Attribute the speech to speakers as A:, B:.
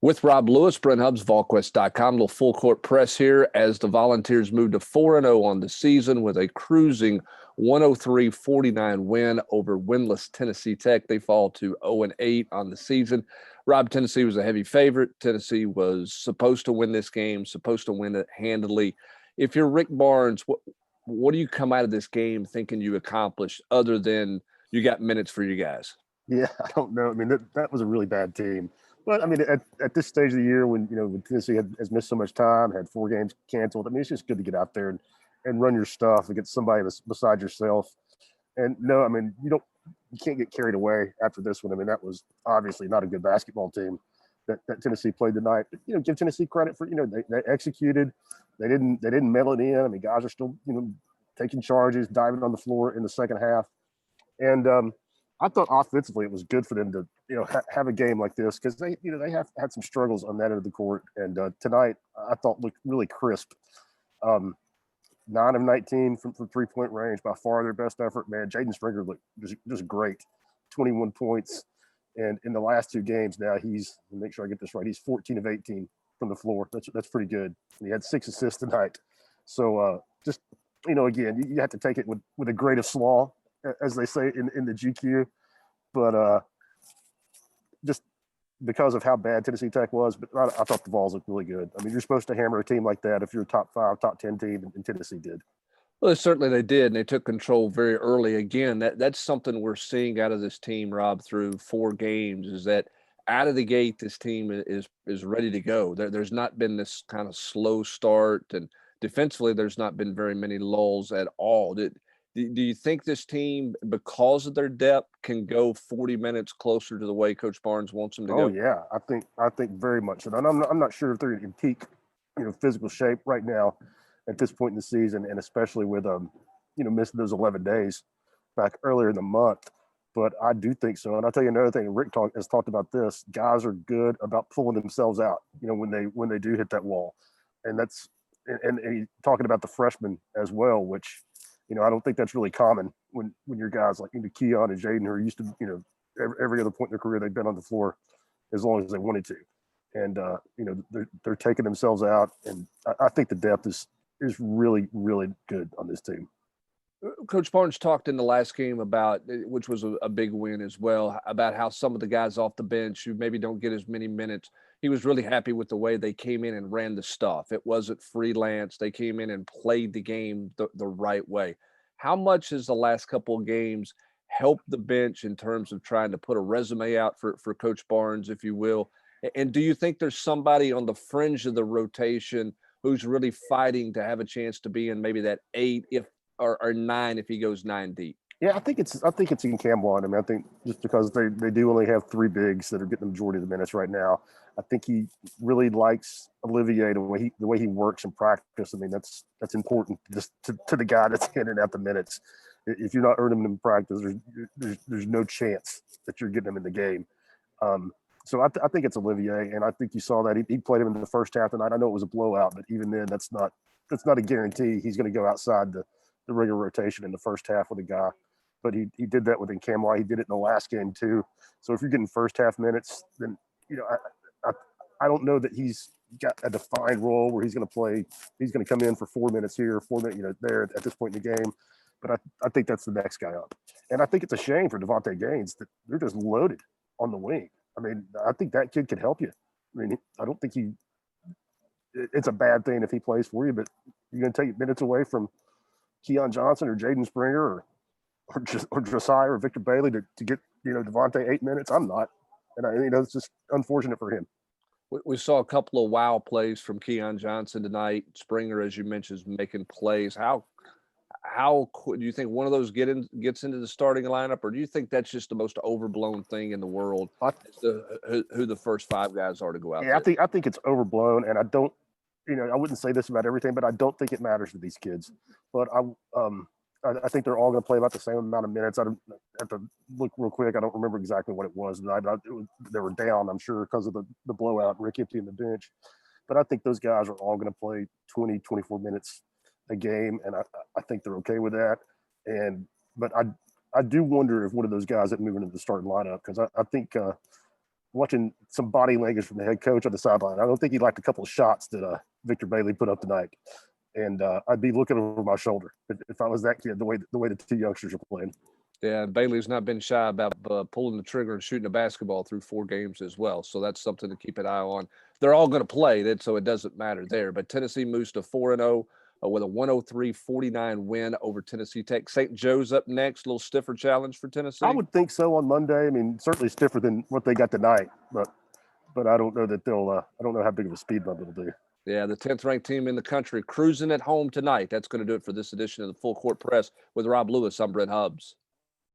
A: With Rob Lewis, Brent Hubbs, VolQuest.com. Little full court press here as the Volunteers move to 4-0 on the season with a cruising 103-49 win over winless Tennessee Tech. They fall to 0-8 on the season. Rob, Tennessee was a heavy favorite. Tennessee was supposed to win this game, supposed to win it handily. If you're Rick Barnes, what do you come out of this game thinking you accomplished other than you got minutes for you guys?
B: Yeah, I don't know. I mean, that was a really bad team. But, I mean, at this stage of the year when Tennessee has missed so much time, had 4 games canceled, I mean, it's just good to get out there and run your stuff against somebody beside yourself. And, no, I mean, you can't get carried away after this one. I mean, that was obviously not a good basketball team that Tennessee played tonight. But, give Tennessee credit for, they executed. They didn't mail it in. I mean, guys are still, taking charges, diving on the floor in the second half. And I thought offensively it was good for them to have a game like this because they have had some struggles on that end of the court, and tonight I thought looked really crisp. 9 of 19 from 3-point range, by far their best effort. Man, Jaden Springer looked just great, 21 points, and in the last 2 games now make sure I get this right, he's 14 of 18 from the floor. That's pretty good. And he had 6 assists tonight. So just again, you have to take it with a grain of slaw, as they say in the GQ, but just because of how bad Tennessee Tech was, but I thought the Vols looked really good. I mean, you're supposed to hammer a team like that if you're a top 5, top 10 team, and Tennessee did.
A: Well, certainly they did, and they took control very early. Again, that's something we're seeing out of this team, Rob, through 4 games, is that out of the gate, this team is ready to go. There's not been this kind of slow start, and defensively, there's not been very many lulls at all. Do you think this team, because of their depth, can go 40 minutes closer to the way Coach Barnes wants them to go?
B: Oh yeah, I think very much. And I'm not sure if they're in peak, physical shape right now at this point in the season, and especially with missing those 11 days back earlier in the month. But I do think so. And I'll tell you another thing. Rick has talked about this. Guys are good about pulling themselves out, when they do hit that wall, and that's and he's talking about the freshmen as well, which. I don't think that's really common when your guys like Keon and Jaden, who are used to, every other point in their career they've been on the floor as long as they wanted to, and they're taking themselves out, and I think the depth is really really good on this team.
A: Coach Barnes talked in the last game about, which was a big win as well, about how some of the guys off the bench who maybe don't get as many minutes, he was really happy with the way they came in and ran the stuff. It wasn't freelance. They came in and played the game the right way. How much has the last couple of games helped the bench in terms of trying to put a resume out for Coach Barnes, if you will? And do you think there's somebody on the fringe of the rotation who's really fighting to have a chance to be in maybe that 8 or 9 if he goes 9 deep?
B: Yeah, I think it's in Campbell. I mean, I think just because they do only have 3 bigs that are getting the majority of the minutes right now, I think he really likes Olivier the way he works in practice. I mean, that's important just to the guy that's handing out the minutes. If you're not earning them in practice, there's no chance that you're getting them in the game. So I think it's Olivier, and I think you saw that he played him in the first half tonight. I know it was a blowout, but even then, that's not a guarantee he's going to go outside the regular rotation in the first half with a guy. But he did that with Nkamwa. He did it in the last game too. So if you're getting first half minutes, then I don't know that he's got a defined role where he's going to play. He's going to come in for 4 minutes here, 4 minutes there at this point in the game. But I think that's the next guy up. And I think it's a shame for Devontae Gaines that they're just loaded on the wing. I mean, I think that kid could help you. I mean, I don't think it's a bad thing if he plays for you, but you're going to take minutes away from Keon Johnson or Jaden Springer or Josiah or Victor Bailey to get Devontae 8 minutes. I'm not, and it's just unfortunate for him.
A: We saw a couple of wow plays from Keon Johnson tonight. Springer, as you mentioned, is making plays. How do you think one of those gets into the starting lineup, or do you think that's just the most overblown thing in the world? Who the first 5 guys are to go out?
B: Yeah, there? I think it's overblown, and I don't. I wouldn't say this about everything, but I don't think it matters to these kids. But I think they're all going to play about the same amount of minutes. I have to look real quick. I don't remember exactly what it was tonight. They were down, I'm sure, because of the blowout, Rick emptying the bench. But I think those guys are all going to play 20, 24 minutes a game, and I think they're okay with that. But I do wonder if one of those guys that move into the starting lineup, because I think watching some body language from the head coach on the sideline. I don't think he liked a couple of shots that Victor Bailey put up tonight, and I'd be looking over my shoulder if I was that kid. The way the two youngsters are playing.
A: Yeah, and Bailey's not been shy about pulling the trigger and shooting a basketball through 4 games as well. So that's something to keep an eye on. They're all going to play that, so it doesn't matter there. But Tennessee moves to 4-0 with a 103-49 win over Tennessee Tech. St. Joe's up next. A little stiffer challenge for Tennessee.
B: I would think so on Monday. I mean, certainly stiffer than what they got tonight, but I don't know that they'll. I don't know how big of a speed bump it'll do.
A: Yeah, the 10th ranked team in the country cruising at home tonight. That's going to do it for this edition of the Full Court Press with Rob Lewis. I'm Brent Hubbs.